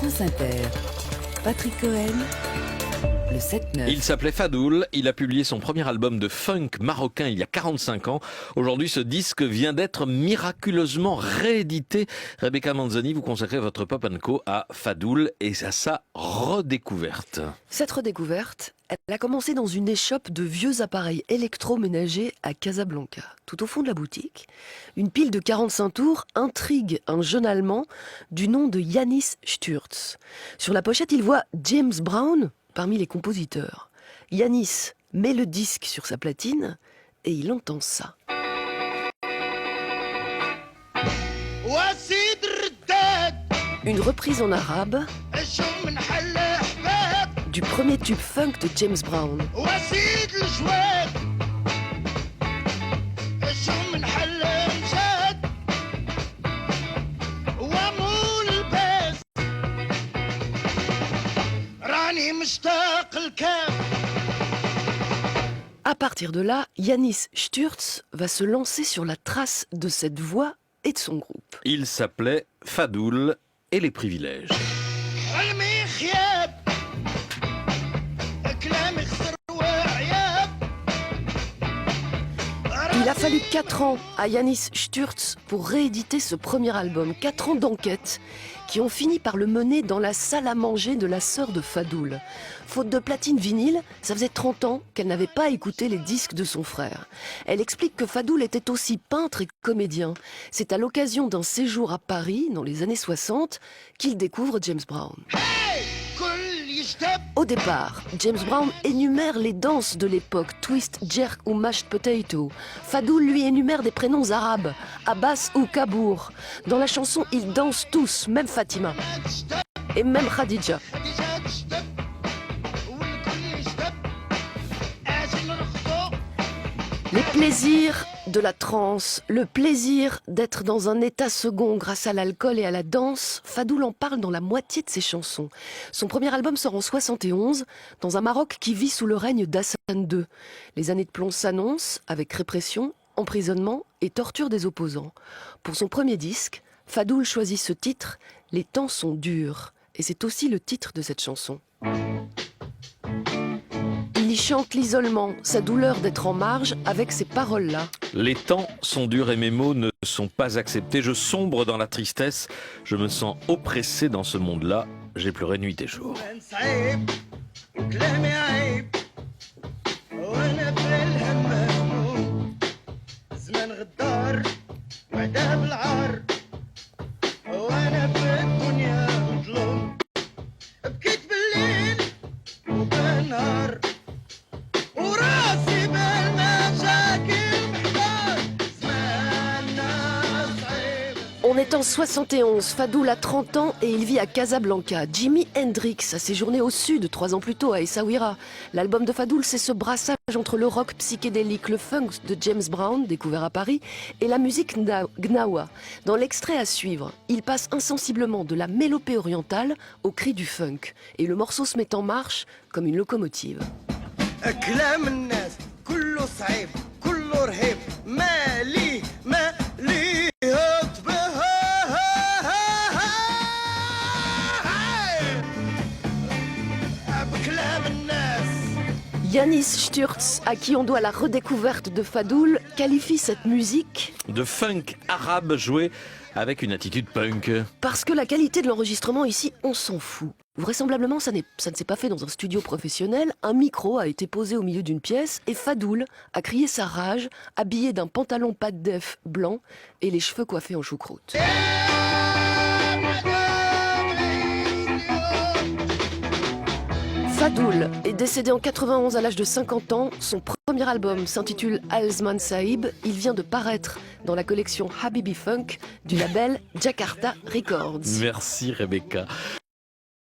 France Inter. Patrick Cohen, le 7-9. Il s'appelait Fadoul, il a publié son premier album de funk marocain il y a 45 ans. Aujourd'hui, ce disque vient d'être miraculeusement réédité. Rebecca Manzoni, vous consacrez votre Pop & Co à Fadoul et à sa redécouverte. Cette redécouverte, elle a commencé dans une échoppe de vieux appareils électroménagers à Casablanca. Tout au fond de la boutique, une pile de 45 tours intrigue un jeune Allemand du nom de Yanis Stürz. Sur la pochette, il voit James Brown parmi les compositeurs. Yanis met le disque sur sa platine et il entend ça. Une reprise en arabe du premier tube funk de James Brown. À partir de là, Yanis Stürz va se lancer sur la trace de cette voix et de son groupe. Il s'appelait Fadoul et les privilèges. Il a fallu 4 ans à Yanis Stürz pour rééditer ce premier album. 4 ans d'enquête qui ont fini par le mener dans la salle à manger de la sœur de Fadoul. Faute de platine vinyle, ça faisait 30 ans qu'elle n'avait pas écouté les disques de son frère. Elle explique que Fadoul était aussi peintre et comédien. C'est à l'occasion d'un séjour à Paris, dans les années 60, qu'il découvre James Brown. Au départ, James Brown énumère les danses de l'époque, twist, jerk ou mashed potato. Fadoul lui énumère des prénoms arabes, Abbas ou Kabour. Dans la chanson, ils dansent tous, même Fatima. Et même Khadija. Les plaisirs de la transe, le plaisir d'être dans un état second grâce à l'alcool et à la danse, Fadoul en parle dans la moitié de ses chansons. Son premier album sort en 71, dans un Maroc qui vit sous le règne d'Hassan II. Les années de plomb s'annoncent avec répression, emprisonnement et torture des opposants. Pour son premier disque, Fadoul choisit ce titre, « Les temps sont durs », et c'est aussi le titre de cette chanson. Il y chante l'isolement, sa douleur d'être en marge avec ces paroles-là. Les temps sont durs et mes mots ne sont pas acceptés. Je sombre dans la tristesse. Je me sens oppressé dans ce monde-là. J'ai pleuré nuit et jour. On est en 71, Fadoul a 30 ans et il vit à Casablanca. Jimi Hendrix a séjourné au sud 3 ans plus tôt à Essaouira. L'album de Fadoul, c'est ce brassage entre le rock psychédélique, le funk de James Brown, découvert à Paris, et la musique gnawa. Dans l'extrait à suivre, il passe insensiblement de la mélopée orientale au cri du funk. Et le morceau se met en marche comme une locomotive. Yanis Stürz, à qui on doit la redécouverte de Fadoul, qualifie cette musique de funk arabe joué avec une attitude punk. Parce que la qualité de l'enregistrement ici, on s'en fout. Vraisemblablement, ça ne s'est pas fait dans un studio professionnel. Un micro a été posé au milieu d'une pièce et Fadoul a crié sa rage, habillé d'un pantalon pas de def blanc et les cheveux coiffés en choucroute. Fadoul est décédé en 91 à l'âge de 50 ans. Son premier album s'intitule Alzman Saïb. Il vient de paraître dans la collection Habibi Funk du label Jakarta Records. Merci Rebecca.